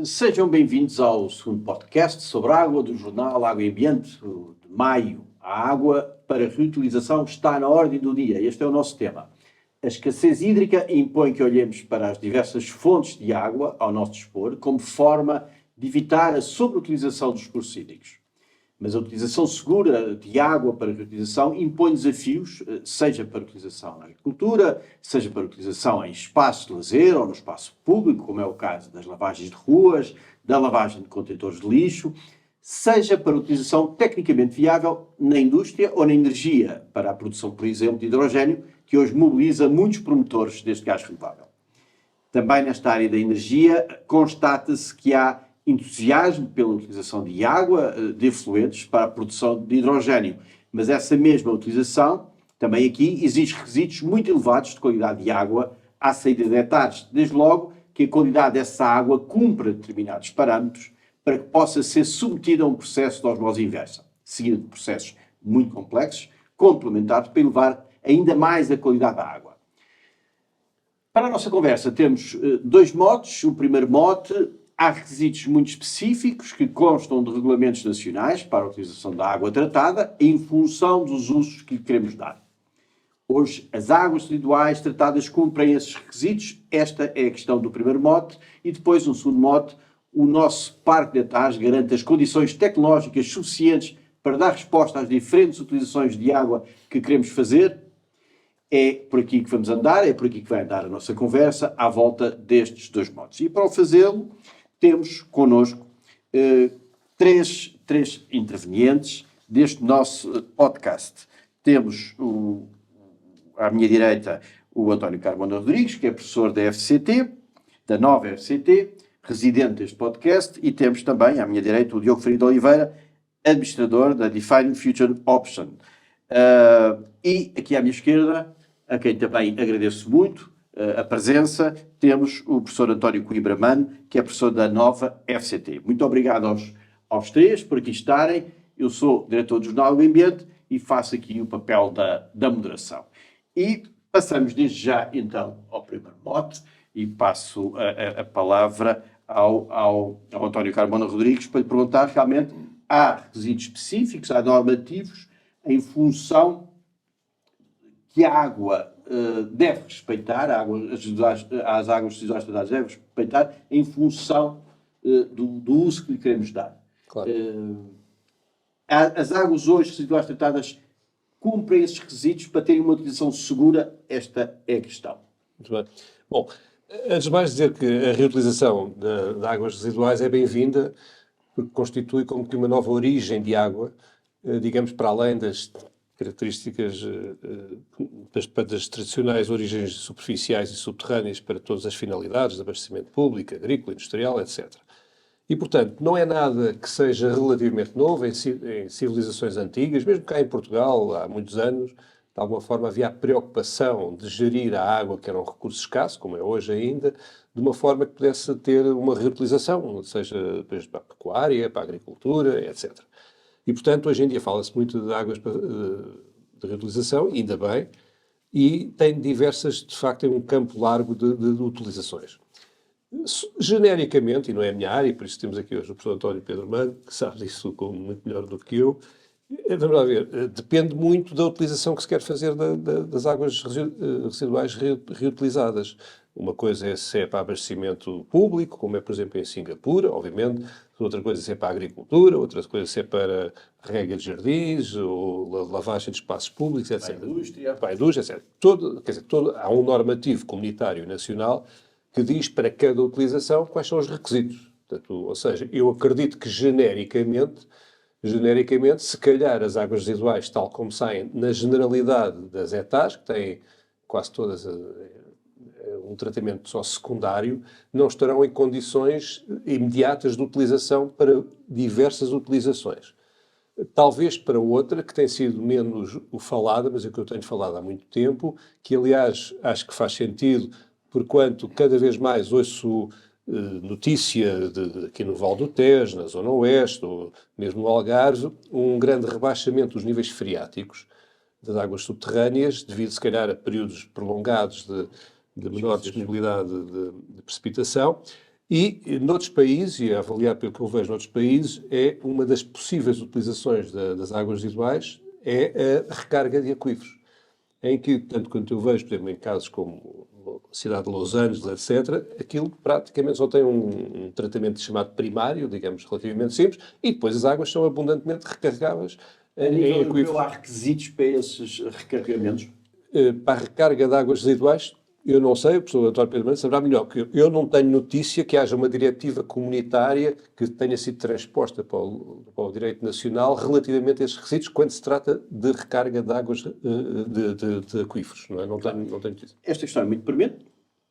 Sejam bem-vindos ao segundo podcast sobre água do jornal Água e Ambiente de maio. A água para reutilização está na ordem do dia. Este é o nosso tema. A escassez hídrica impõe que olhemos para as diversas fontes de água ao nosso dispor como forma de evitar a sobreutilização dos recursos hídricos. Mas a utilização segura de água para reutilização impõe desafios, seja para utilização na agricultura, seja para utilização em espaços de lazer ou no espaço público, como é o caso das lavagens de ruas, da lavagem de contentores de lixo, seja para utilização tecnicamente viável na indústria ou na energia, para a produção, por exemplo, de hidrogênio, que hoje mobiliza muitos promotores deste gás renovável. Também nesta área da energia, constata-se que há entusiasmo pela utilização de água, de efluentes, para a produção de hidrogênio. Mas essa mesma utilização, também aqui, exige requisitos muito elevados de qualidade de água à saída de hectares. Desde logo que a qualidade dessa água cumpra determinados parâmetros para que possa ser submetida a um processo de osmose inversa, seguido de processos muito complexos, complementados para elevar ainda mais a qualidade da água. Para a nossa conversa temos dois motes. O primeiro mote: há requisitos muito específicos que constam de regulamentos nacionais para a utilização da água tratada em função dos usos que lhe queremos dar. Hoje, as águas residuais tratadas cumprem esses requisitos. Esta é a questão do primeiro mote. E depois, um segundo mote: o nosso parque de hectares garante as condições tecnológicas suficientes para dar resposta às diferentes utilizações de água que queremos fazer. É por aqui que vamos andar, é por aqui que vai andar a nossa conversa, à volta destes dois motes. E para o fazê-lo, temos connosco três intervenientes deste nosso podcast. Temos à minha direita o António Carmona Rodrigues, que é professor da FCT, da nova FCT, residente deste podcast, e temos também à minha direita o Diogo Ferreira Oliveira, administrador da Define Future Option. E aqui à minha esquerda, a quem também agradeço muito a presença, temos o professor António Coimbra Mano, que é professor da nova FCT. Muito obrigado aos três por aqui estarem. Eu sou diretor do Jornal do Ambiente e faço aqui o papel da moderação. E passamos desde já, então, ao primeiro mote e passo a palavra ao António Carmona Rodrigues para lhe perguntar: realmente há requisitos específicos, há normativos em função que a água deve respeitar, as águas residuais tratadas devem respeitar em função do uso que lhe queremos dar. Claro. As águas hoje residuais tratadas cumprem esses requisitos para terem uma utilização segura? Esta é a questão. Muito bem. Bom, antes de mais dizer que a reutilização de águas residuais é bem-vinda, porque constitui como que uma nova origem de água, digamos, para além das características das tradicionais origens superficiais e subterrâneas para todas as finalidades de abastecimento público, agrícola, industrial, etc. E, portanto, não é nada que seja relativamente novo em civilizações antigas. Mesmo cá em Portugal, há muitos anos, de alguma forma havia a preocupação de gerir a água, que era um recurso escasso, como é hoje ainda, de uma forma que pudesse ter uma reutilização, seja para a pecuária, para a agricultura, etc. E, portanto, hoje em dia fala-se muito de águas de reutilização, ainda bem, e tem diversas, de facto, tem um campo largo de utilizações. Genericamente, e não é a minha área, por isso temos aqui hoje o professor António Pedro Mano, que sabe disso muito melhor do que eu. Vamos lá ver, depende muito da utilização que se quer fazer das águas residuais reutilizadas. Uma coisa é se é para abastecimento público, como é, por exemplo, em Singapura, obviamente. Outra coisa é se é para a agricultura, outra coisa é se é para rega de jardins, ou lavagem de espaços públicos, etc. Para a indústria, etc. Há um normativo comunitário nacional que diz para cada utilização quais são os requisitos. Portanto, ou seja, eu acredito que genericamente, se calhar as águas residuais, tal como saem na generalidade das hectares, que têm quase todas um tratamento só secundário, não estarão em condições imediatas de utilização para diversas utilizações. Talvez para outra, que tem sido menos falada, mas é que eu tenho falado há muito tempo, que aliás acho que faz sentido, porquanto cada vez mais ouço notícia aqui no Val do Tejo, na Zona Oeste, ou mesmo no Algarve, um grande rebaixamento dos níveis freáticos das águas subterrâneas, devido se calhar a períodos prolongados de menor disponibilidade de precipitação, E noutros países, e a avaliar pelo que eu vejo noutros países, é uma das possíveis utilizações das águas residuais é a recarga de aquíferos, em que, tanto quanto eu vejo, por exemplo, em casos como a cidade de Los Angeles, etc., aquilo praticamente só tem um tratamento chamado primário, digamos, relativamente simples, e depois as águas são abundantemente recarregáveis A nível em europeu aquíferos. há requisitos para esses recarregamentos? Para a recarga de águas residuais, eu não sei, o professor António Pedro Mendes saberá melhor, porque eu não tenho notícia que haja uma diretiva comunitária que tenha sido transposta para o direito nacional relativamente a esses requisitos quando se trata de recarga de águas de aquíferos. Não é? Não tenho notícia. Esta questão é muito premente,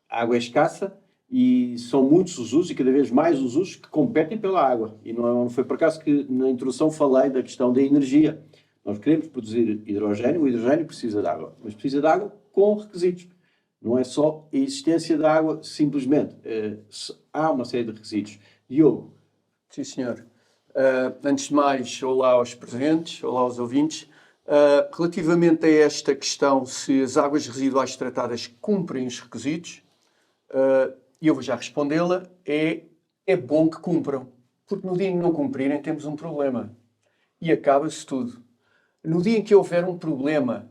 a água é escassa e são muitos os usos e cada vez mais os usos que competem pela água. E não foi por acaso que na introdução falei da questão da energia. Nós queremos produzir hidrogênio, o hidrogênio precisa de água, mas precisa de água com requisitos. Não é só a existência da água, simplesmente. Há uma série de requisitos. Diogo. Sim, senhor. Antes de mais, olá aos presentes, olá aos ouvintes. Relativamente a esta questão, se as águas residuais tratadas cumprem os requisitos, e eu vou já respondê-la, é bom que cumpram. Porque no dia em que não cumprirem, temos um problema. E acaba-se tudo. No dia em que houver um problema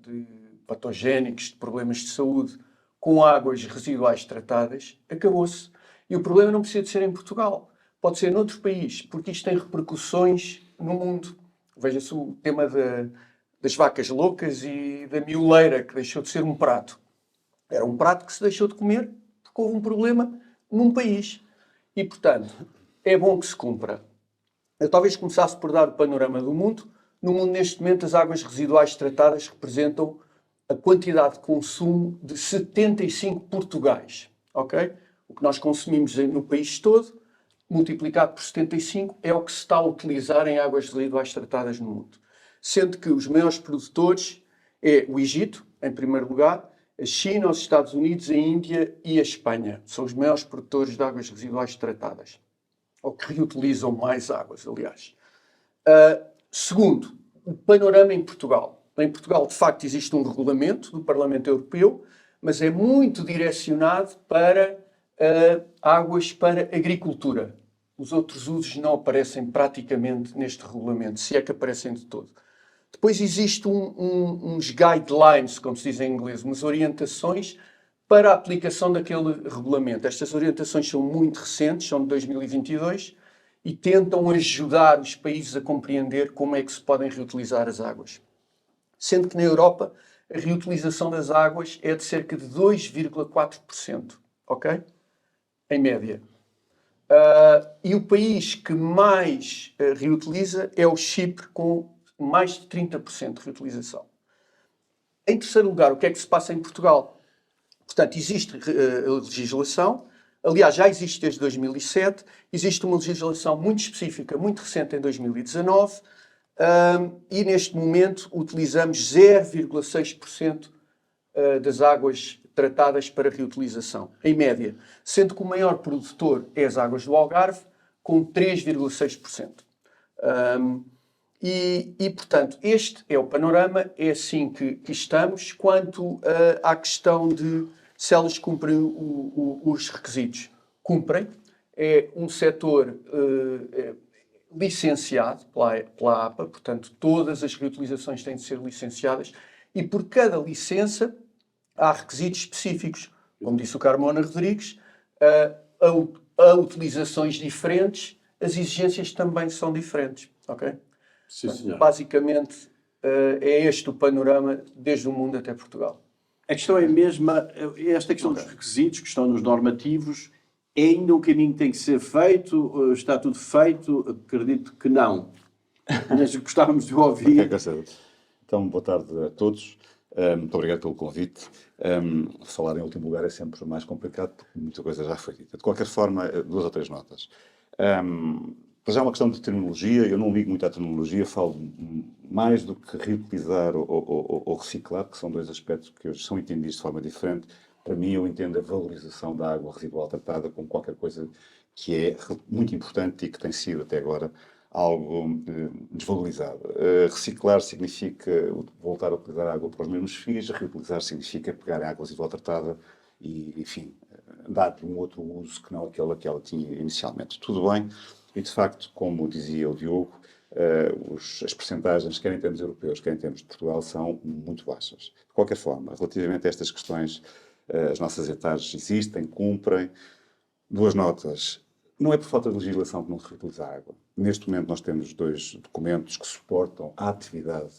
de patogénicos, de problemas de saúde, com águas residuais tratadas, acabou-se. E o problema não precisa de ser em Portugal. Pode ser noutro país, porque isto tem repercussões no mundo. Veja-se o tema das vacas loucas e da mioleira, que deixou de ser um prato. Era um prato que se deixou de comer porque houve um problema num país. E, portanto, é bom que se cumpra. Eu talvez começasse por dar o panorama do mundo. No mundo, neste momento, as águas residuais tratadas representam a quantidade de consumo de 75 Portugais. Ok? O que nós consumimos no país todo, multiplicado por 75, é o que se está a utilizar em águas residuais tratadas no mundo. Sendo que os maiores produtores é o Egito, em primeiro lugar, a China, os Estados Unidos, a Índia e a Espanha. São os maiores produtores de águas residuais tratadas. Ou que reutilizam mais águas, aliás. Segundo, o panorama em Portugal. Em Portugal, de facto, existe um regulamento do Parlamento Europeu, mas é muito direcionado para águas para agricultura. Os outros usos não aparecem praticamente neste regulamento, se é que aparecem de todo. Depois existe uns guidelines, como se diz em inglês, umas orientações para a aplicação daquele regulamento. Estas orientações são muito recentes, são de 2022, e tentam ajudar os países a compreender como é que se podem reutilizar as águas. Sendo que na Europa a reutilização das águas é de cerca de 2,4%, ok? Em média. E o país que mais reutiliza é o Chipre, com mais de 30% de reutilização. Em terceiro lugar, o que é que se passa em Portugal? Portanto, existe legislação, aliás, já existe desde 2007, existe uma legislação muito específica, muito recente, em 2019, e neste momento utilizamos 0,6% das águas tratadas para reutilização, em média, sendo que o maior produtor é as águas do Algarve, com 3,6%. Portanto, este é o panorama, é assim que estamos. Quanto à questão de se elas cumprem os requisitos. Cumprem. É um setor licenciado pela APA, portanto, todas as reutilizações têm de ser licenciadas e por cada licença há requisitos específicos. Como disse o Carmona Rodrigues, a utilizações diferentes, as exigências também são diferentes. Ok? Sim, senhor. Basicamente, é este o panorama desde o mundo até Portugal. A questão é a mesma, esta questão dos requisitos, que estão nos normativos, é ainda um caminho que tem que ser feito? Está tudo feito? Acredito que não. Mas gostávamos de ouvir. Então, boa tarde a todos. Muito obrigado pelo convite. Falar em último lugar é sempre mais complicado, porque muita coisa já foi dita. De qualquer forma, 2 ou 3 notas. Mas já é uma questão de terminologia, eu não ligo muito à terminologia, falo mais do que reutilizar ou reciclar, que são 2 aspectos que hoje são entendidos de forma diferente. Para mim, eu entendo a valorização da água residual tratada como qualquer coisa que é muito importante e que tem sido até agora algo desvalorizado. Reciclar significa voltar a utilizar água para os mesmos fins, reutilizar significa pegar a água residual tratada e, enfim, dar-lhe um outro uso que não aquele que ela tinha inicialmente. Tudo bem, e de facto, como dizia o Diogo, as percentagens, quer em termos europeus, quer em termos de Portugal, são muito baixas. De qualquer forma, relativamente a estas questões, as nossas etages existem, cumprem. Duas notas. Não é por falta de legislação que não se reutiliza a água. Neste momento nós temos 2 documentos que suportam a atividade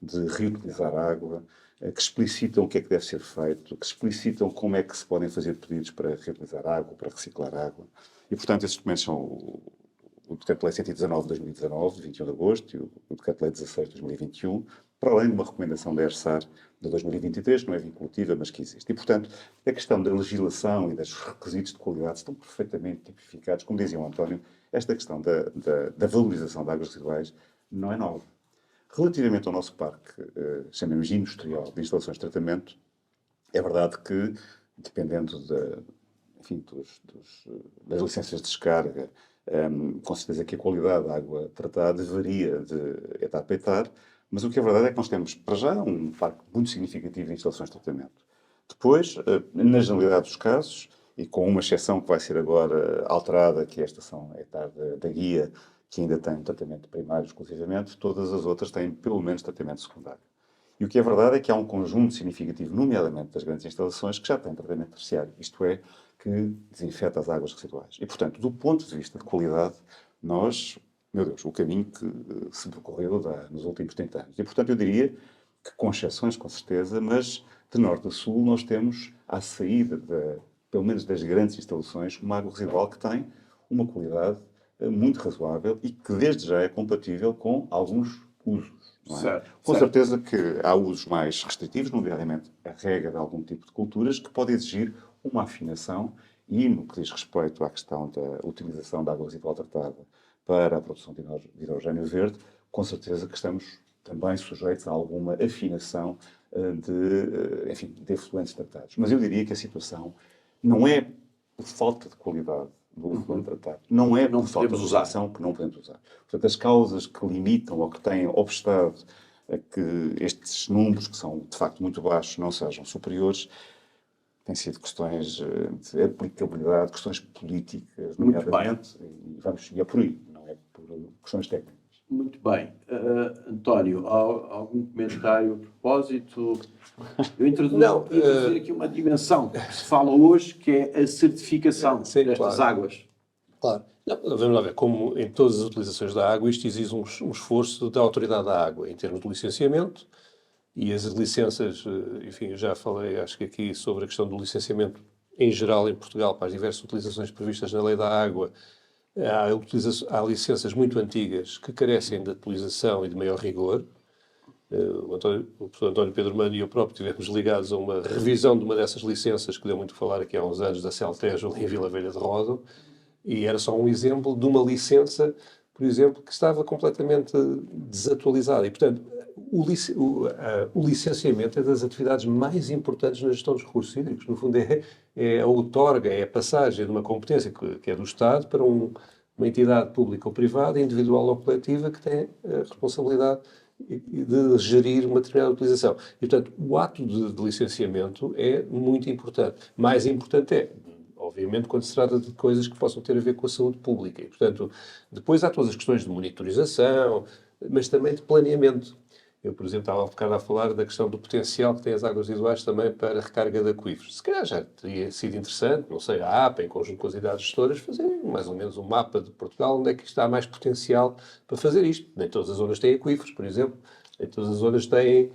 de reutilizar a água, que explicitam o que é que deve ser feito, que explicitam como é que se podem fazer pedidos para reutilizar água, para reciclar água. E, portanto, esses documentos são o Decreto-Lei 119 de 2019, de 21 de agosto, e o Decreto-Lei 16 de 2021, para além de uma recomendação da ERSAR de 2023, que não é vinculativa, mas que existe. E, portanto, a questão da legislação e dos requisitos de qualidade estão perfeitamente tipificados. Como dizia o António, esta questão da valorização de águas residuais não é nova. Relativamente ao nosso parque, chamemos industrial, de instalações de tratamento, é verdade que, dependendo das licenças de descarga, com certeza que a qualidade da água tratada varia de etapa a etapa, mas o que é verdade é que nós temos, para já, um parque muito significativo de instalações de tratamento. Depois, na generalidade dos casos, e com uma exceção que vai ser agora alterada, que é a estação da guia, que ainda tem um tratamento primário exclusivamente, todas as outras têm pelo menos tratamento secundário. E o que é verdade é que há um conjunto significativo, nomeadamente das grandes instalações, que já têm tratamento terciário, isto é, que desinfeta as águas residuais. E, portanto, do ponto de vista de qualidade, nós, meu Deus, o caminho que se percorreu nos últimos 30 anos. E, portanto, eu diria que, com exceções, com certeza, mas de norte a sul, nós temos, à saída, pelo menos das grandes instalações, uma água residual que tem uma qualidade muito razoável e que, desde já, é compatível com alguns usos. Não é? Certo, Com certo. certeza que há usos mais restritivos, nomeadamente a rega de algum tipo de culturas, que pode exigir uma afinação e, no que diz respeito à questão da utilização da água residual tratada para a produção de hidrogênio verde, com certeza que estamos também sujeitos a alguma afinação de efluentes tratados. Mas eu diria que a situação não é por falta de qualidade do efluente tratado, não é Não por falta de podemos usar. legislação que não podemos usar. Portanto, as causas que limitam ou que têm obstado a que estes números, que são de facto muito baixos, não sejam superiores, têm sido questões de aplicabilidade, questões políticas, Muito nomeadamente, e vamos seguir por aí, não é por questões técnicas. Muito bem. António, há algum comentário a propósito? Eu introduzir aqui uma dimensão que se fala hoje, que é a certificação Sim, destas claro. águas. Claro. Não, vamos lá ver, como em todas as utilizações da água, isto exige um esforço da autoridade da água, em termos de licenciamento, e as licenças, enfim, eu já falei, acho que aqui, sobre a questão do licenciamento em geral em Portugal, para as diversas utilizações previstas na Lei da Água. Há licenças muito antigas que carecem de atualização e de maior rigor. O professor António Pedro Mano e eu próprio estivemos ligados a uma revisão de uma dessas licenças que deu muito a falar aqui há uns anos, da Celtejo, ali em Vila Velha de Ródão, e era só um exemplo de uma licença, por exemplo, que estava completamente desatualizada. E, portanto, o licenciamento é das atividades mais importantes na gestão dos recursos hídricos. No fundo, é a outorga, é a passagem de uma competência que é do Estado para uma entidade pública ou privada, individual ou coletiva, que tem a responsabilidade de gerir uma determinada utilização. E, portanto, o ato de licenciamento é muito importante. Mais importante é, obviamente, quando se trata de coisas que possam ter a ver com a saúde pública. E, portanto, depois há todas as questões de monitorização, mas também de planeamento. Eu, por exemplo, estava há bocado a falar da questão do potencial que têm as águas residuais também para a recarga de aquíferos. Se calhar já teria sido interessante, não sei, a APA, em conjunto com as entidades gestoras, fazer mais ou menos um mapa de Portugal onde é que está mais potencial para fazer isto. Nem todas as zonas têm aquíferos, por exemplo. Nem todas as zonas têm,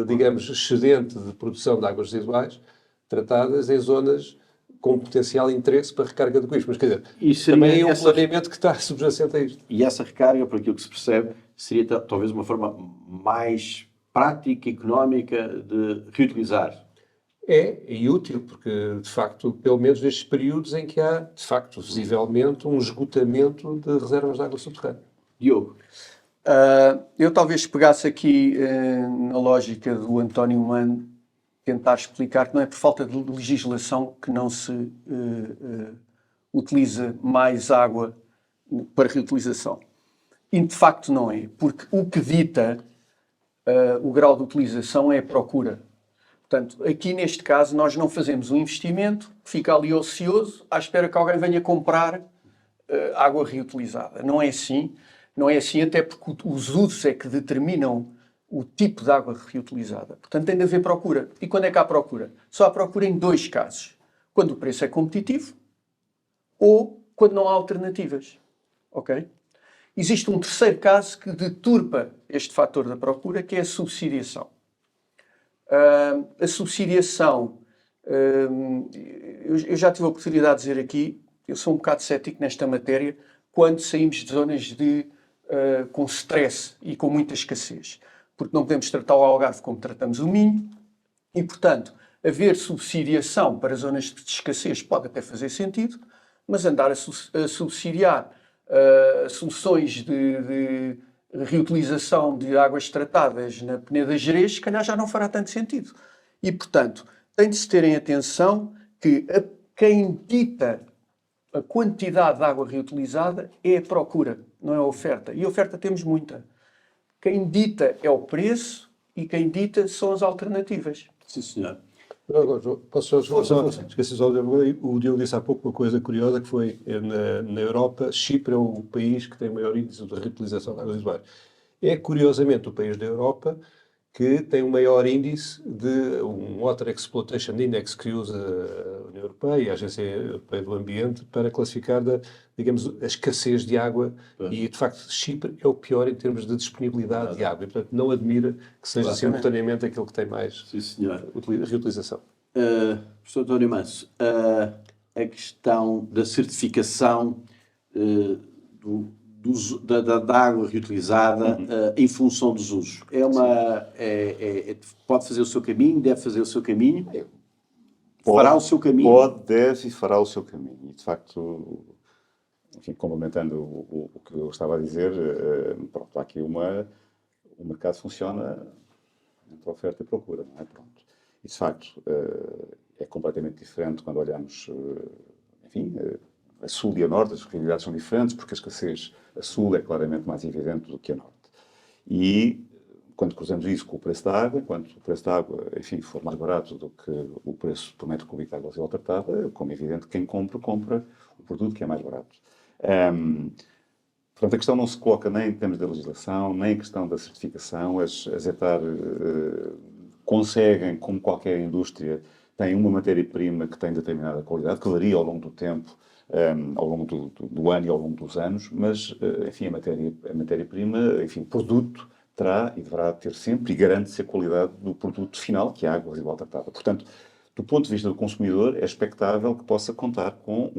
digamos, excedente de produção de águas residuais tratadas em zonas com potencial interesse para recarga de aquíferos. Mas, quer dizer, também é um planeamento que está subjacente a isto. E essa recarga, por aquilo que se percebe, seria talvez uma forma mais prática e económica de reutilizar. E útil, porque, de facto, pelo menos nestes períodos em que há, de facto, visivelmente, um esgotamento de reservas de água subterrânea. Diogo? Eu talvez pegasse aqui na lógica do António Mano, tentar explicar que não é por falta de legislação que não se utiliza mais água para reutilização. E de facto não é, porque o que dita o grau de utilização é a procura. Portanto, aqui neste caso, nós não fazemos um investimento, fica ali ocioso, à espera que alguém venha comprar água reutilizada. Não é assim. Não é assim, até porque os usos é que determinam o tipo de água reutilizada. Portanto, tem de haver procura. E quando é que há procura? Só há procura em 2 casos. Quando o preço é competitivo ou quando não há alternativas. Ok? Existe um terceiro caso que deturpa este fator da procura, que é a subsidiação. A subsidiação, eu já tive a oportunidade de dizer aqui, eu sou um bocado cético nesta matéria, quando saímos de zonas com stress e com muita escassez. Porque não podemos tratar o Algarve como tratamos o Minho e, portanto, haver subsidiação para zonas de escassez pode até fazer sentido, mas andar a subsidiar soluções de reutilização de águas tratadas na Peneda Gerês, se calhar já não fará tanto sentido. E, portanto, tem de se ter em atenção que quem dita a quantidade de água reutilizada é a procura, não é a oferta. E a oferta temos muita. Quem dita é o preço e quem dita são as alternativas. Sim, senhor. Agora, posso só esqueci só, o Diogo disse há pouco uma coisa curiosa, que foi, na Europa, Chipre é o país que tem o maior índice de reutilização de águas residuais. É, curiosamente, o país da Europa que tem o maior índice de um Water Exploitation Index que usa a União Europeia e a Agência Europeia do Ambiente para classificar, digamos, a escassez de água. E, de facto, Chipre é o pior em termos de disponibilidade de água. E, portanto, não admira que seja simultaneamente aquele que tem mais reutilização. Professor António Manso, a questão da certificação da água reutilizada em função dos usos. Pode fazer o seu caminho, deve fazer o seu caminho, fará o seu caminho. Pode, deve e fará o seu caminho. E, de facto, enfim, complementando o que eu estava a dizer, pronto, há aqui o mercado funciona entre oferta e procura, não é? Pronto. E, de facto, é completamente diferente quando olhamos, enfim, a sul e a norte, as realidades são diferentes, porque a escassez a sul é claramente mais evidente do que a norte. E quando cruzamos isso com o preço da água, quando o preço da água, enfim, for mais barato do que o preço por metro cúbico de água residual tratada, como é evidente, quem compra o produto que é mais barato. Portanto, a questão não se coloca nem em termos da legislação, nem em questão da certificação. As ETAR conseguem, como qualquer indústria, têm uma matéria-prima que tem determinada qualidade, que varia ao longo do tempo, ao longo do ano e ao longo dos anos, mas, enfim, a matéria-prima, enfim, o produto terá e deverá ter sempre e garante-se a qualidade do produto final, que é a água residual tratada. Portanto, do ponto de vista do consumidor, é expectável que possa contar com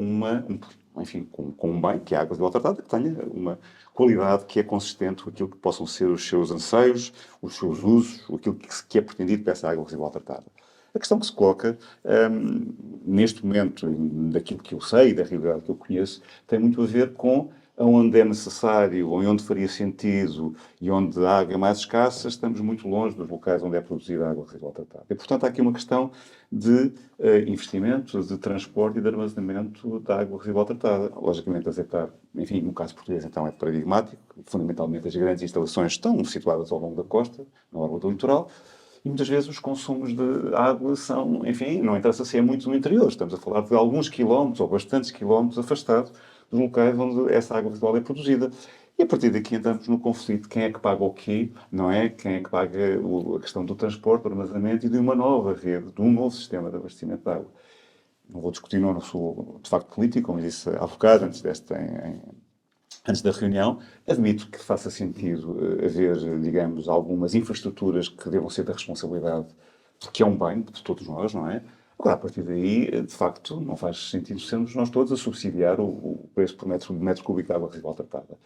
com um bem, que é a água residual tratada, que tenha uma qualidade que é consistente com aquilo que possam ser os seus anseios, os seus usos, aquilo que é pretendido para essa água residual tratada. A questão que se coloca, neste momento, daquilo que eu sei e da realidade que eu conheço, tem muito a ver com onde é necessário, ou onde faria sentido e onde a água é mais escassa, estamos muito longe dos locais onde é produzida a água residual tratada. E, portanto, há aqui uma questão de investimento, de transporte e de armazenamento da água residual tratada. Logicamente, a ZETAR, enfim, no caso português, então, é paradigmático. Fundamentalmente, as grandes instalações estão situadas ao longo da costa, na orla do litoral, e muitas vezes os consumos de água são, enfim, não interessa se é muito no interior, estamos a falar de alguns quilómetros ou bastantes quilómetros afastados dos locais onde essa água residual é produzida. E a partir daqui entramos no conflito. Quem é que paga o quê? Não é? Quem é que paga a questão do transporte, do armazenamento e de uma nova rede, de um novo sistema de abastecimento de água? Não vou discutir, não sou de facto político, como disse há bocado, antes da reunião. Admito que faça sentido haver, digamos, algumas infraestruturas que devam ser da responsabilidade, porque é um bem de todos nós, não é? Agora, a partir daí, de facto, não faz sentido sermos nós todos a subsidiar o preço por metro cúbico de água residual tratada.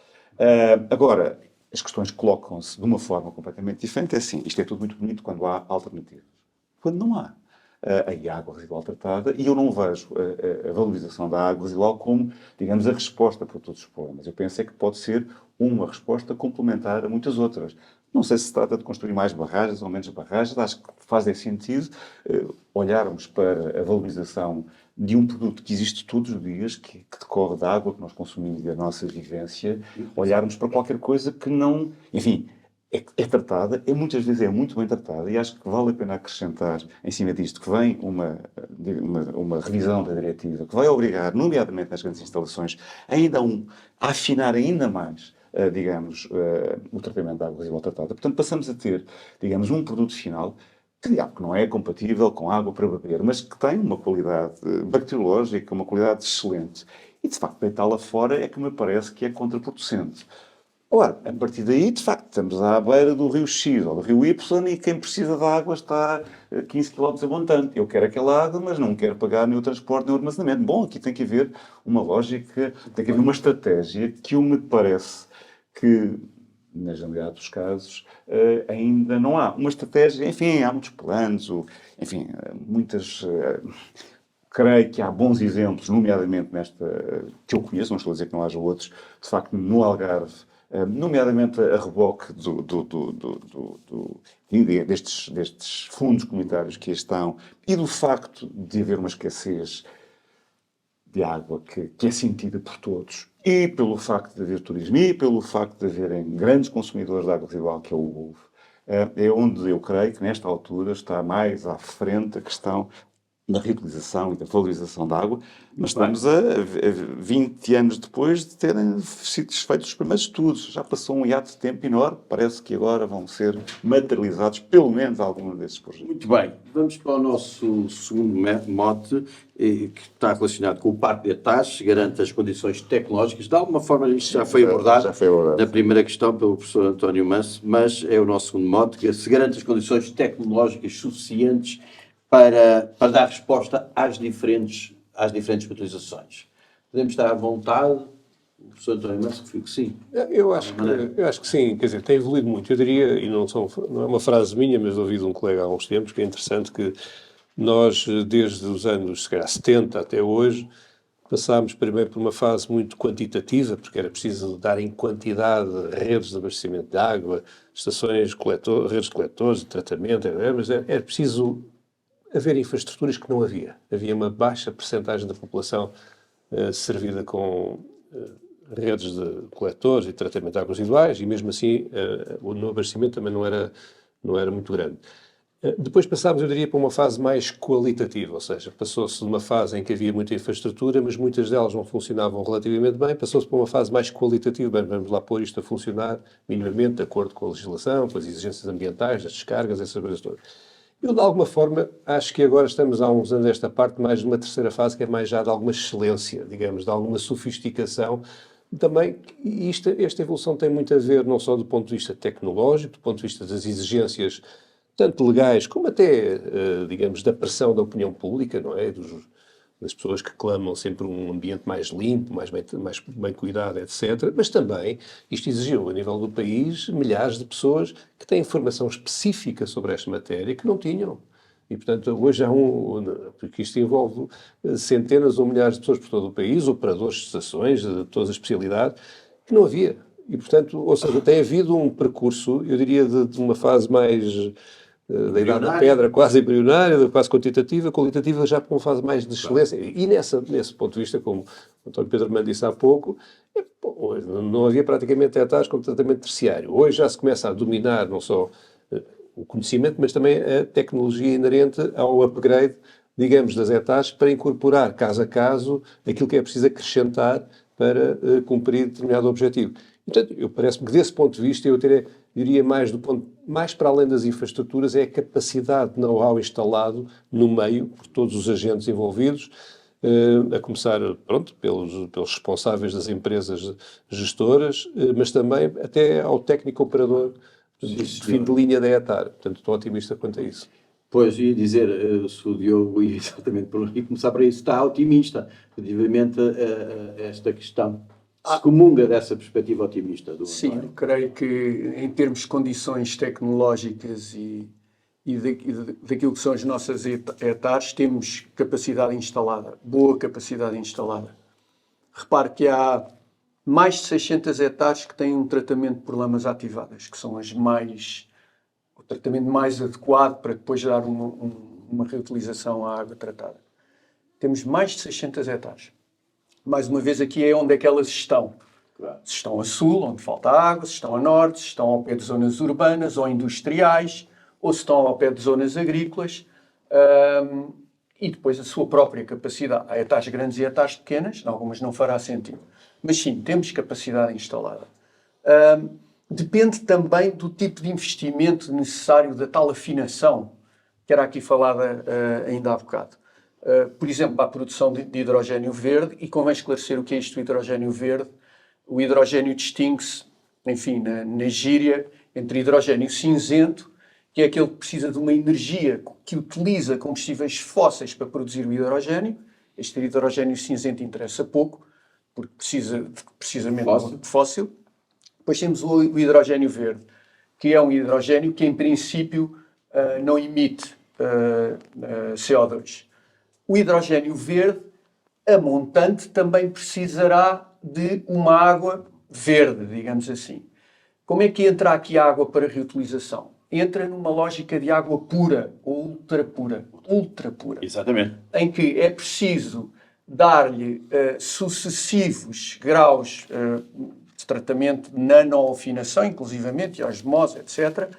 Agora, as questões colocam-se de uma forma completamente diferente. É assim, isto é tudo muito bonito quando há alternativas. Quando não há a água residual tratada, e eu não vejo a valorização da água residual como, digamos, a resposta para todos os problemas. Eu penso é que pode ser uma resposta complementar a muitas outras. Não sei se se trata de construir mais barragens ou menos barragens, acho que faz sentido olharmos para a valorização de um produto que existe todos os dias, que decorre da água que nós consumimos e da nossa vivência, olharmos para qualquer coisa que não... Enfim, é tratada, muitas vezes é muito bem tratada, e acho que vale a pena acrescentar, em cima disto, que vem uma revisão da diretiva, que vai obrigar, nomeadamente nas grandes instalações, a afinar ainda mais, digamos, o tratamento da água residual tratada. Portanto, passamos a ter, digamos, um produto final que não é compatível com água para beber, mas que tem uma qualidade bacteriológica, uma qualidade excelente. E, de facto, deitá-la fora é que me parece que é contraproducente. Ora, a partir daí, de facto, estamos à beira do rio X ou do rio Y e quem precisa de água está a 15 km a montante. Eu quero aquela água, mas não quero pagar nem o transporte nem o armazenamento. Bom, aqui tem que haver uma lógica, tem que haver uma estratégia que me parece que, na generalidade dos casos, ainda não há. Uma estratégia, enfim, há muitos planos, enfim, muitas... Creio que há bons exemplos, nomeadamente nesta, que eu conheço, não estou a dizer que não haja outros, de facto, no Algarve, nomeadamente a reboque destes fundos comunitários que aí estão e do facto de haver uma escassez de água que é sentida por todos e pelo facto de haver turismo e pelo facto de haverem grandes consumidores de água residual, que é o Golfo, é onde eu creio que nesta altura está mais à frente a questão da reutilização e da valorização da água, mas estamos a 20 anos depois de terem sido feitos os primeiros estudos. Já passou um hiato de tempo enorme, parece que agora vão ser materializados pelo menos alguns desses projetos. Muito bem, vamos para o nosso segundo mote, que está relacionado com o Parque de Etares, garante as condições tecnológicas. De alguma forma, isto já foi abordado na primeira questão pelo professor António Manso, mas é o nosso segundo mote, que se garante as condições tecnológicas suficientes para dar resposta às diferentes utilizações. Podemos estar à vontade, o professor António Manso referiu que sim. Eu acho que sim, quer dizer, tem evoluído muito. Eu diria, e não é uma frase minha, mas ouvi de um colega há uns tempos, que é interessante que nós, desde os anos, se calhar, 70 até hoje, passámos primeiro por uma fase muito quantitativa, porque era preciso dar em quantidade redes de abastecimento de água, estações, redes de coletores, de tratamento, mas era preciso haver infraestruturas que não havia. Havia uma baixa percentagem da população servida com redes de coletores e tratamento de águas residuais e mesmo assim o abastecimento também não era muito grande. Depois passámos, eu diria, para uma fase mais qualitativa, ou seja, passou-se de uma fase em que havia muita infraestrutura, mas muitas delas não funcionavam relativamente bem, passou-se para uma fase mais qualitativa, bem, vamos lá pôr isto a funcionar minimamente de acordo com a legislação, com as exigências ambientais, das descargas, essas coisas todas. Eu, de alguma forma, acho que agora estamos há uns anos nesta parte mais numa terceira fase, que é mais já de alguma excelência, digamos, de alguma sofisticação. Também, e esta evolução tem muito a ver não só do ponto de vista tecnológico, do ponto de vista das exigências, tanto legais como até, digamos, da pressão da opinião pública, não é? Das pessoas que clamam sempre um ambiente mais limpo, mais bem cuidado, etc. Mas também isto exigiu, a nível do país, milhares de pessoas que têm formação específica sobre esta matéria que não tinham. E, portanto, hoje há porque isto envolve centenas ou milhares de pessoas por todo o país, operadores de estações, de todas as especialidades, que não havia. E, portanto, ou seja, tem havido um percurso, eu diria, de uma fase mais da idade da pedra, quase embrionária, quase quantitativa, qualitativa já para uma fase mais de excelência. E nesse ponto de vista, como o António Pedro Mano disse há pouco, não havia praticamente etares com tratamento terciário. Hoje já se começa a dominar não só o conhecimento, mas também a tecnologia inerente ao upgrade, digamos, das etares para incorporar, caso a caso, aquilo que é preciso acrescentar para cumprir determinado objetivo. Portanto, parece-me que desse ponto de vista eu diria mais para além das infraestruturas é a capacidade de know-how instalado no meio, por todos os agentes envolvidos, a começar, pronto, pelos responsáveis das empresas gestoras, mas também até ao técnico operador de fim de linha da ETAR. Portanto, estou otimista quanto a isso. Pois, ia dizer, se o Diogo ia exatamente por aqui começar para isso, está otimista relativamente a esta questão. Se comunga dessa perspectiva otimista do Sim, António. creio que em termos de condições tecnológicas e daquilo que são as nossas etares, temos capacidade instalada, boa capacidade instalada. Repare que há mais de 600 hectares que têm um tratamento por lamas ativadas, que são o tratamento mais adequado para depois dar uma reutilização à água tratada. Temos mais de 600 hectares. Mais uma vez, aqui é onde é que elas estão. Claro. Se estão a sul, onde falta água, se estão a norte, se estão ao pé de zonas urbanas ou industriais, ou se estão ao pé de zonas agrícolas, e depois a sua própria capacidade. Há hectares grandes e hectares pequenas, algumas não fará sentido. Mas sim, temos capacidade instalada. Depende também do tipo de investimento necessário, da tal afinação, que era aqui falada ainda há bocado. Por exemplo, para a produção de hidrogénio verde, e convém esclarecer o que é isto do hidrogénio verde. O hidrogénio distingue-se, enfim, na gíria, entre hidrogénio cinzento, que é aquele que precisa de uma energia que utiliza combustíveis fósseis para produzir o hidrogénio. Este hidrogénio cinzento interessa pouco, porque precisa precisamente de fóssil. Depois temos o hidrogénio verde, que é um hidrogénio que, em princípio, não emite CO2. O hidrogénio verde, a montante, também precisará de uma água verde, digamos assim. Como é que entra aqui a água para reutilização? Entra numa lógica de água pura, ou ultra pura. Exatamente. Em que é preciso dar-lhe sucessivos graus de tratamento de nanoafinação, inclusivamente, e osmose, etc.,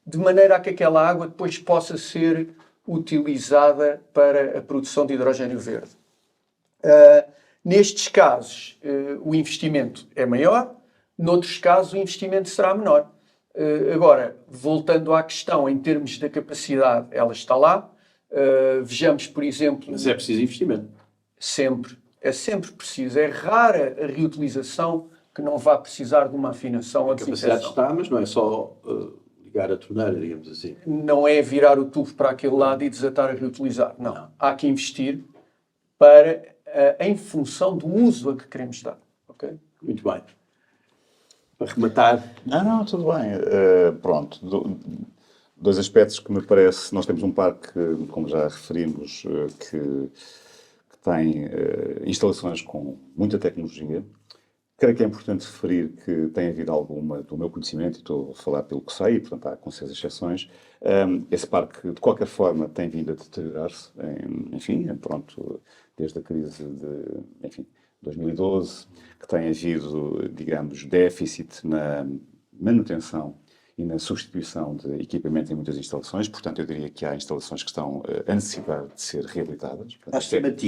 de maneira a que aquela água depois possa ser utilizada para a produção de hidrogénio verde. Nestes casos, o investimento é maior, noutros casos, o investimento será menor. Agora, voltando à questão, em termos da capacidade, ela está lá. Vejamos, por exemplo... Mas é preciso investimento. Sempre. É sempre preciso. É rara a reutilização que não vá precisar de uma afinação ou A capacidade desinfecção. está, mas não é só ligar a torneira, digamos assim. Não é virar o tubo para aquele lado e desatar a reutilizar. Não. Há que investir para, em função do uso a que queremos dar. Okay? Muito bem. Para rematar... Não, tudo bem. Pronto. Dois aspectos que me parece... Nós temos um parque, como já referimos, que tem instalações com muita tecnologia. Creio que é importante referir que tem havido alguma, do meu conhecimento, e estou a falar pelo que sei, e portanto há com certeza exceções, esse parque, de qualquer forma, tem vindo a deteriorar-se, enfim, pronto, desde a crise de, 2012, que tem havido, digamos, déficit na manutenção e na substituição de equipamento em muitas instalações. Portanto, eu diria que há instalações que estão a necessidade de ser reabilitadas. Portanto,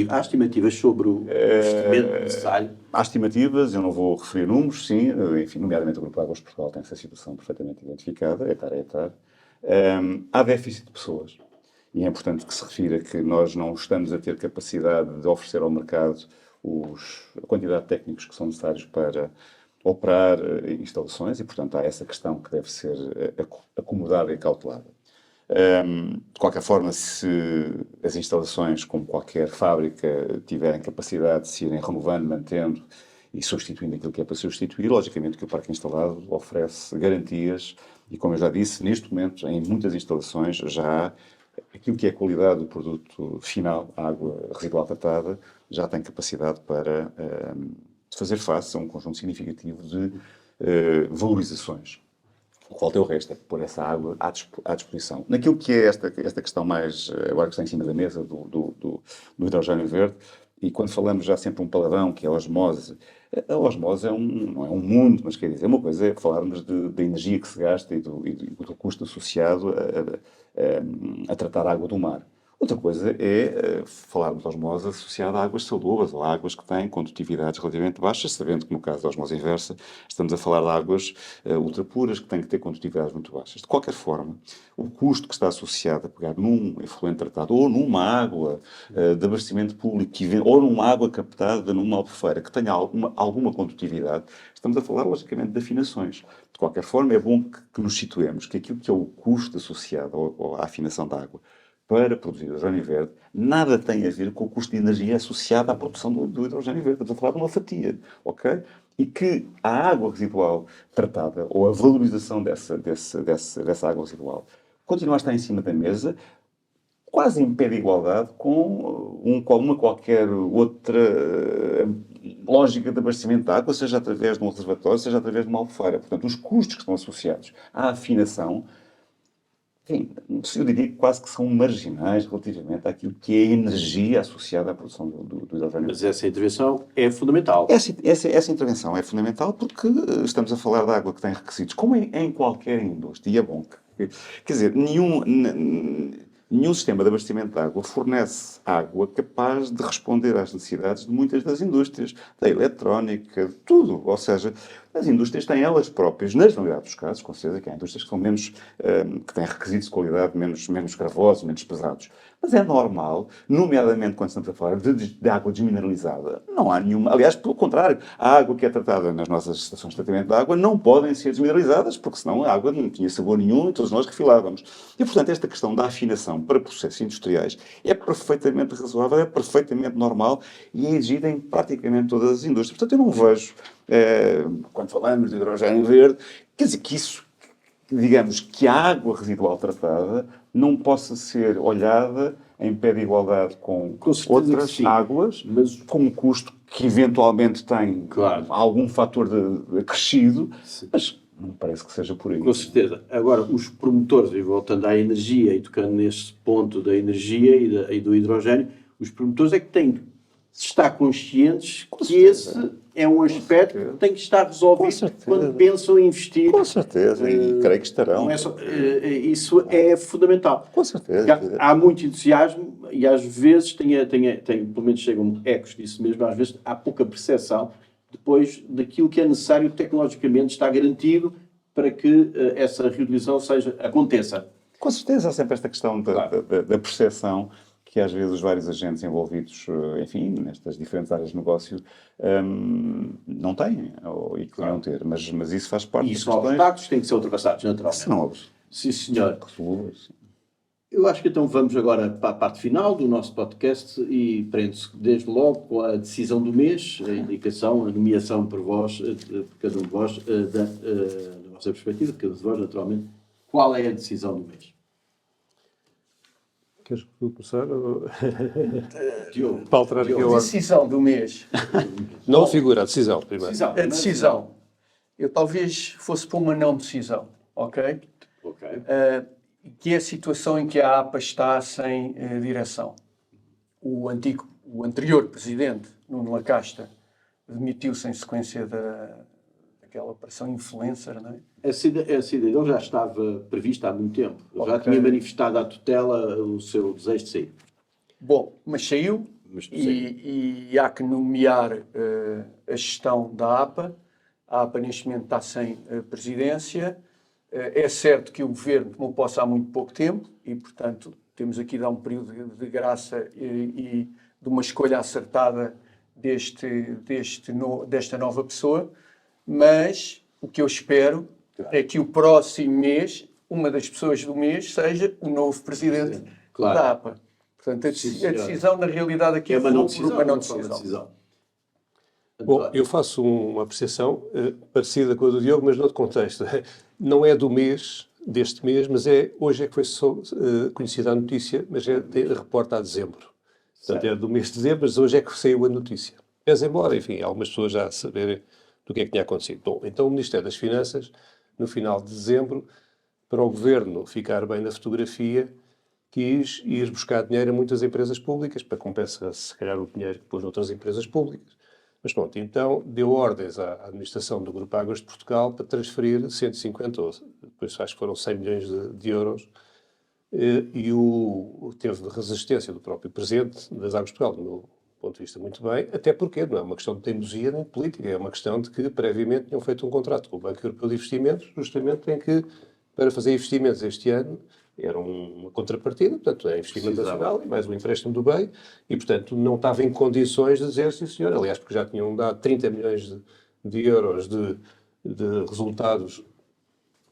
Há estimativas sobre o investimento necessário? há estimativas, eu não vou referir números, sim, enfim, nomeadamente o Grupo Águas de Portugal tem essa situação perfeitamente identificada, hectare a hectare. Há déficit de pessoas. E é importante que se refira que nós não estamos a ter capacidade de oferecer ao mercado a quantidade de técnicos que são necessários para operar instalações e, portanto, há essa questão que deve ser acomodada e cautelada. De qualquer forma, se as instalações, como qualquer fábrica, tiverem capacidade de se irem renovando, mantendo e substituindo aquilo que é para substituir, logicamente que o parque instalado oferece garantias e, como eu já disse, neste momento, em muitas instalações, já há aquilo que é a qualidade do produto final, a água residual tratada, já tem capacidade para fazer face a um conjunto significativo de valorizações. O qual tem o resto, é pôr essa água à disposição. Naquilo que é esta questão mais, agora que está em cima da mesa, do hidrogénio verde, e quando falamos já sempre um palavrão, que é a osmose não é um mundo, mas quer dizer, uma coisa é falarmos da energia que se gasta e do custo associado a tratar a água do mar. Outra coisa é falarmos de osmose associada a águas salobras ou a águas que têm condutividades relativamente baixas, sabendo que no caso da osmose inversa estamos a falar de águas ultrapuras que têm que ter condutividades muito baixas. De qualquer forma, o custo que está associado a pegar num efluente tratado ou numa água de abastecimento público ou numa água captada numa albufeira que tenha alguma condutividade, estamos a falar logicamente de afinações. De qualquer forma, é bom que nos situemos que aquilo que é o custo associado à afinação da água para produzir hidrogênio verde, nada tem a ver com o custo de energia associado à produção do hidrogênio verde. Estamos a falar de uma fatia, ok? E que a água residual tratada, ou a valorização dessa água residual, continua a estar em cima da mesa, quase em pé de igualdade com uma qualquer outra lógica de abastecimento de água, seja através de um reservatório, seja através de uma albufeira. Portanto, os custos que estão associados à afinação enfim, eu diria que quase que são marginais relativamente àquilo que é a energia associada à produção do hidrogênio. Mas essa intervenção é fundamental. Essa intervenção é fundamental porque estamos a falar de água que tem requisitos, como em qualquer indústria, e é bom que, quer dizer, nenhum sistema de abastecimento de água fornece água capaz de responder às necessidades de muitas das indústrias, da eletrónica, de tudo. Ou seja, as indústrias têm elas próprias, na generalidade dos casos, com certeza que há indústrias que são menos, que têm requisitos de qualidade menos gravosos, menos pesados. Mas é normal, nomeadamente quando estamos a falar de água desmineralizada, não há nenhuma. Aliás, pelo contrário, a água que é tratada nas nossas estações de tratamento de água não podem ser desmineralizadas, porque senão a água não tinha sabor nenhum e todos nós refilávamos. E, portanto, esta questão da afinação para processos industriais é perfeitamente razoável, é perfeitamente normal e é exigida em praticamente todas as indústrias. Portanto, eu não vejo, quando falamos de hidrogênio verde, quer dizer que isso, digamos, que a água residual tratada não possa ser olhada em pé de igualdade com outras águas, mas com um custo que eventualmente tem algum fator de acrescido, mas não parece que seja por aí. Com certeza. Agora, os promotores, e voltando à energia e tocando nesse ponto da energia e do hidrogênio, os promotores é que têm que estar conscientes que esse é um aspecto que tem que estar resolvido quando pensam em investir. Com certeza, e creio que estarão. Isso é fundamental. Com certeza. Há muito entusiasmo e às vezes pelo menos chegam ecos disso mesmo, às vezes há pouca percepção depois daquilo que é necessário tecnologicamente estar garantido para que essa reutilização aconteça. Com certeza, há sempre esta questão da percepção que às vezes os vários agentes envolvidos, enfim, nestas diferentes áreas de negócio, não têm, e que deviam ter. Mas isso faz parte das questões. E os obstáculos têm que ser ultrapassados, naturalmente. São obras. Sim, senhor. Resolúveis. Eu acho que então vamos agora para a parte final do nosso podcast e prende-se desde logo com a decisão do mês, a indicação, a nomeação por vós, por cada um de vós, da vossa perspectiva, de cada um de vós, naturalmente, qual é a decisão do mês? Queres começar? Diogo. Para alterar aqui a ordem. Decisão do mês. Não figura, a decisão, primeiro. A decisão. Eu talvez fosse para uma não decisão, ok? Ok. Que é a situação em que a APA está sem direção. O anterior presidente, Nuno Lacasta, demitiu-se em sequência daquela operação influencer, não é? Essa ideia dele já estava prevista há muito tempo. Okay. Já tinha manifestado à tutela o seu desejo de sair. Bom, mas saiu e há que nomear a gestão da APA. A APA neste momento está sem presidência. É certo que o governo tomou posse há muito pouco tempo e, portanto, temos aqui de dar um período de graça e de uma escolha acertada desta nova pessoa, mas o que eu espero é que o próximo mês, uma das pessoas do mês, seja o novo presidente da APA. Portanto, a decisão, na realidade, aqui é uma não decisão. Bom, eu faço uma apreciação parecida com a do Diogo, mas noutro contexto. Não é do mês, deste mês, mas hoje é que foi conhecida a notícia, mas reporta a dezembro. Portanto, é do mês de dezembro, mas hoje é que saiu a notícia. Pese embora, enfim, algumas pessoas já saberem do que é que tinha acontecido. Bom, então o Ministério das Finanças, no final de dezembro, para o Governo ficar bem na fotografia, quis ir buscar dinheiro a muitas empresas públicas, para compensar, se calhar, o dinheiro que pôs noutras empresas públicas. Mas pronto, então deu ordens à administração do Grupo Águas de Portugal para transferir 150, ou depois acho que foram 100 milhões de euros, e teve resistência do próprio Presidente das Águas de Portugal, do meu ponto de vista, muito bem, até porque não é uma questão de teimosia nem de política, é uma questão de que previamente tinham feito um contrato com o Banco Europeu de Investimentos, justamente em que, para fazer investimentos este ano, era uma contrapartida, portanto, é investimento nacional e mais um empréstimo do BEI, e, portanto, não estava em condições de dizer, sim, senhor, aliás, porque já tinham dado 30 milhões de euros de resultados,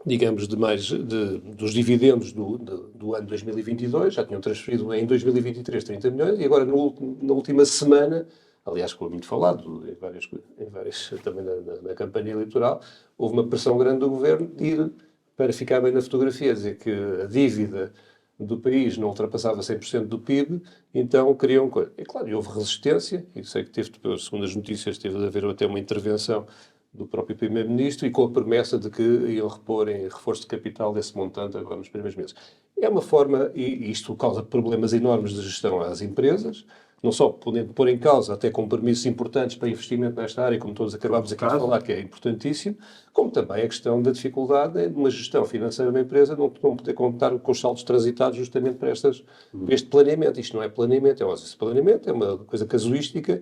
digamos, dos dividendos do ano 2022, já tinham transferido em 2023 30 milhões, e agora, na última semana, aliás, foi muito falado, em várias também na campanha eleitoral, houve uma pressão grande do Governo de ir, para ficar bem na fotografia, dizer que a dívida do país não ultrapassava 100% do PIB, então queriam coisa. E claro, houve resistência, e sei que teve, segundo as notícias, teve de haver até uma intervenção do próprio Primeiro-Ministro e com a promessa de que iam repor em reforço de capital desse montante agora nos primeiros meses. É uma forma, e isto causa problemas enormes de gestão às empresas, não só podendo pôr em causa até compromissos importantes para investimento nesta área, como todos acabámos aqui de falar, que é importantíssimo, como também a questão da dificuldade de uma gestão financeira de uma empresa não poder contar com os saldos transitados justamente para este planeamento. Isto não é planeamento, é um exercício de planeamento, é uma coisa casuística,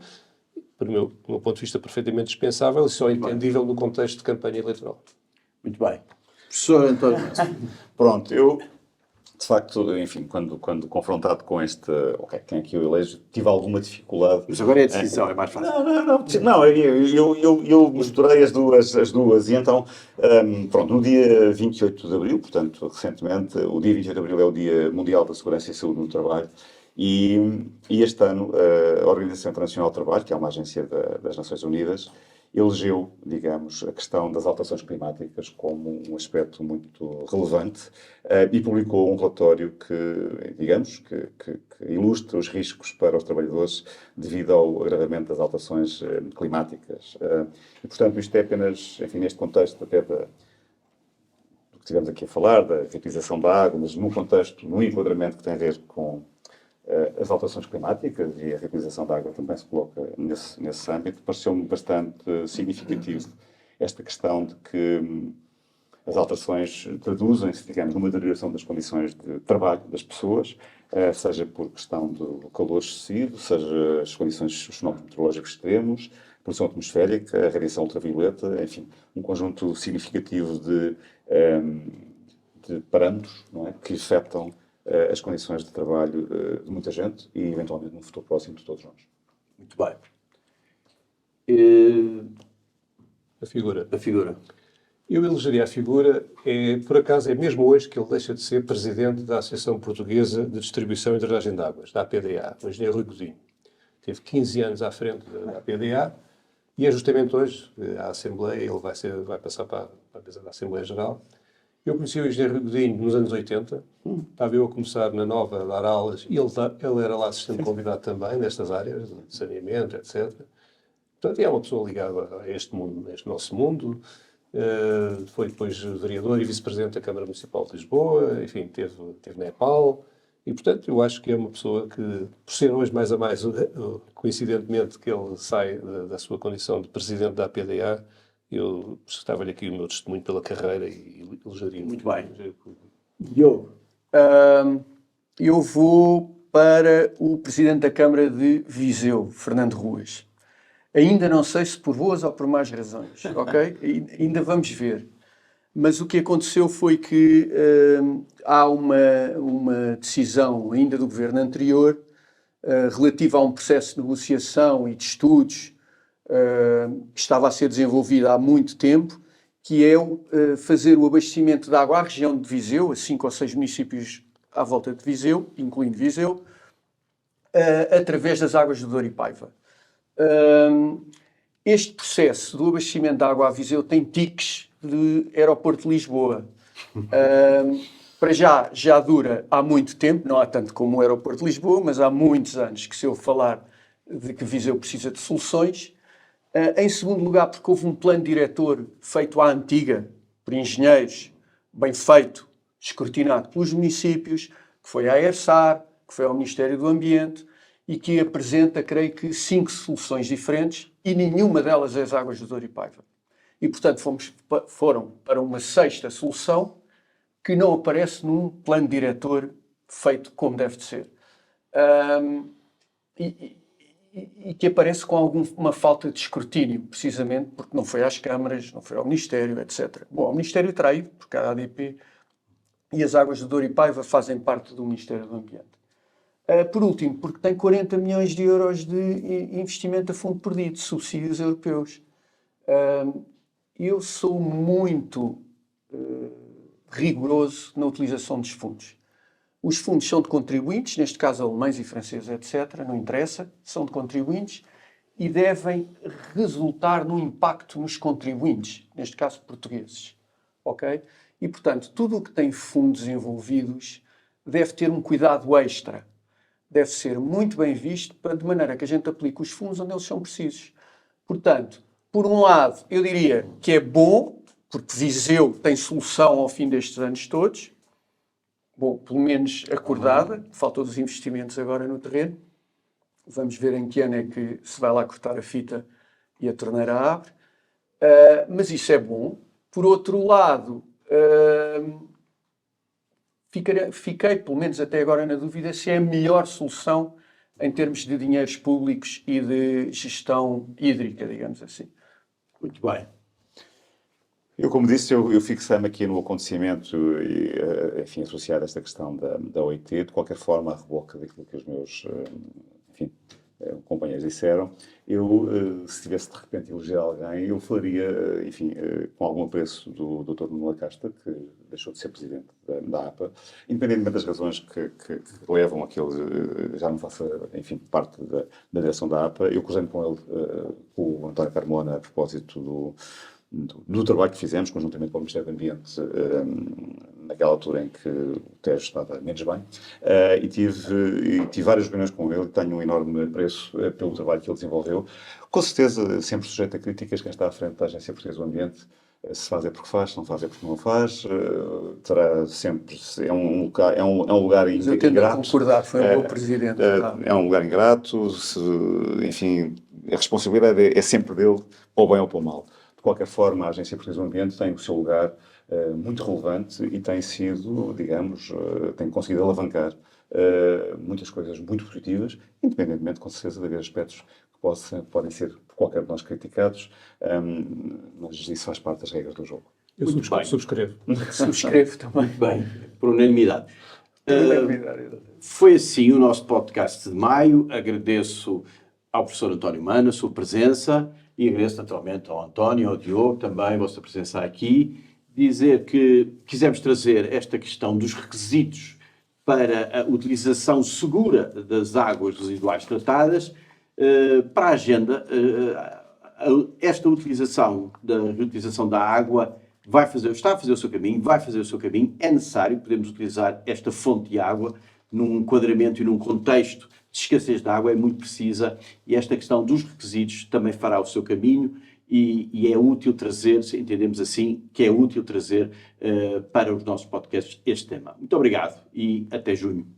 do meu ponto de vista perfeitamente dispensável e só entendível no contexto de campanha eleitoral. Muito bem. Professor António Manso. Pronto, eu, de facto, enfim, quando confrontado com este, quem é que eu elejo, tive alguma dificuldade. Mas agora é a decisão, é mais fácil. Não, eu misturei as duas e então, pronto, no dia 28 de Abril, portanto, recentemente, o dia 28 de Abril é o Dia Mundial da Segurança e Saúde no Trabalho e este ano a Organização Internacional do Trabalho, que é uma agência das Nações Unidas, elegeu, digamos, a questão das alterações climáticas como um aspecto muito relevante e publicou um relatório que, digamos, que ilustra os riscos para os trabalhadores devido ao agravamento das alterações climáticas. E, portanto, isto é apenas, enfim, neste contexto até do que estivemos aqui a falar, da reutilização da água, mas num contexto, num enquadramento que tem a ver com as alterações climáticas e a reutilização da água também se coloca nesse âmbito, pareceu-me bastante significativo esta questão de que as alterações traduzem-se, digamos, numa deterioração das condições de trabalho das pessoas, seja por questão do calor excessivo, seja as condições, os fenómenos meteorológicos extremos, poluição atmosférica, a radiação ultravioleta, enfim, um conjunto significativo de parâmetros, não é, que afetam as condições de trabalho de muita gente e, eventualmente, no futuro próximo de todos nós. Muito bem. A figura. A figura. Eu elegeria a figura, por acaso é mesmo hoje que ele deixa de ser presidente da Associação Portuguesa de Distribuição e Drenagem de Águas, da APDA, o engenheiro Rui Godinho. Teve 15 anos à frente da APDA e é justamente hoje, a Assembleia, ele vai passar para a mesa da Assembleia Geral. Eu conheci o engenheiro Rui Godinho nos anos 80, estava eu a começar na Nova a dar aulas e ele era lá assistente convidado também nestas áreas, de saneamento, etc. Portanto, é uma pessoa ligada a este mundo, a este nosso mundo. Foi depois vereador e vice-presidente da Câmara Municipal de Lisboa, enfim, teve na EPAL, e portanto eu acho que é uma pessoa que, por ser hoje mais a mais, coincidentemente que ele sai da sua condição de presidente da APDA, eu prestava-lhe aqui o meu testemunho pela carreira e elegeria. Muito bem. Diogo. Eu vou para o presidente da Câmara de Viseu, Fernando Ruas. Ainda não sei se por boas ou por más razões, ok? Ainda vamos ver. Mas o que aconteceu foi que há uma decisão ainda do governo anterior relativa a um processo de negociação e de estudos que estava a ser desenvolvido há muito tempo, que é fazer o abastecimento de água à região de Viseu, a 5 ou 6 municípios à volta de Viseu, incluindo Viseu, através das águas do Douro e Paiva. Este processo do abastecimento de água a Viseu tem tiques de aeroporto de Lisboa. Para já dura há muito tempo, não há tanto como o aeroporto de Lisboa, mas há muitos anos que se ouve falar de que Viseu precisa de soluções. Em segundo lugar, porque houve um plano diretor feito à antiga, por engenheiros, bem feito, escrutinado pelos municípios, que foi à ERSAR, que foi ao Ministério do Ambiente, e que apresenta, creio que, 5 soluções diferentes, e nenhuma delas é as águas do Douro e Paiva. E, portanto, foram para uma 6ª solução que não aparece num plano diretor feito como deve de ser. E que aparece com alguma falta de escrutínio, precisamente porque não foi às câmaras, não foi ao Ministério, etc. Bom, ao Ministério terá ido, porque a ADP e as águas do Douro e Paiva fazem parte do Ministério do Ambiente. Por último, porque tem 40 milhões de euros de investimento a fundo perdido, de subsídios europeus. Eu sou muito rigoroso na utilização dos fundos. Os fundos são de contribuintes, neste caso alemães e franceses, etc., não interessa, são de contribuintes e devem resultar no impacto nos contribuintes, neste caso portugueses. Ok? E, portanto, tudo o que tem fundos envolvidos deve ter um cuidado extra. Deve ser muito bem visto, de maneira que a gente aplique os fundos onde eles são precisos. Portanto, por um lado, eu diria que é bom, porque Viseu tem solução ao fim destes anos todos, bom, pelo menos acordada, faltam os investimentos agora no terreno. Vamos ver em que ano é que se vai lá cortar a fita e a torneira abre. Mas isso é bom. Por outro lado, fiquei, pelo menos até agora, na dúvida se é a melhor solução em termos de dinheiros públicos e de gestão hídrica, digamos assim. Muito bem. Eu, como disse, eu fixei-me aqui no acontecimento, enfim, associado a esta questão da OIT, de qualquer forma, a reboque daquilo que os meus, enfim, companheiros disseram. Eu, se tivesse de repente eleger alguém, eu falaria, enfim, com algum apreço do Dr. Nuno Lacasta, que deixou de ser presidente da APA, independentemente das razões que levam a que ele já não faça, enfim, parte da direção da APA. Eu cruzei-me com ele, com o António Carmona, a propósito do trabalho que fizemos conjuntamente com o Ministério do Ambiente naquela altura em que o Tejo estava menos bem, e tive várias reuniões com ele, tenho um enorme apreço pelo trabalho que ele desenvolveu. Com certeza, sempre sujeito a críticas, quem está à frente da Agência Portuguesa do Ambiente, se faz é porque faz, se não faz é porque não faz, terá sempre, é um lugar Mas eu tento ingrato. concordar, foi um bom presidente. É um lugar ingrato, enfim, a responsabilidade é sempre dele, para o bem ou para o mal. De qualquer forma, a Agência Portuguesa do Ambiente tem o seu lugar muito relevante e tem sido, digamos, tem conseguido alavancar muitas coisas muito positivas, independentemente, com certeza, de haver aspectos que podem ser, por qualquer de nós, criticados, mas isso faz parte das regras do jogo. Eu subscrevo. Subscrevo também. Muito bem, por unanimidade. Foi assim o nosso podcast de maio. Agradeço ao professor António Mano a sua presença e agradeço naturalmente ao António, ao Diogo também a vossa presença aqui. Dizer que quisemos trazer esta questão dos requisitos para a utilização segura das águas residuais tratadas para a agenda. Esta utilização da reutilização da água está a fazer o seu caminho, vai fazer o seu caminho. É necessário, podemos utilizar esta fonte de água num enquadramento e num contexto de escassez de água, é muito precisa, e esta questão dos requisitos também fará o seu caminho e é útil trazer, entendemos assim, que é útil trazer para os nossos podcasts este tema. Muito obrigado e até junho.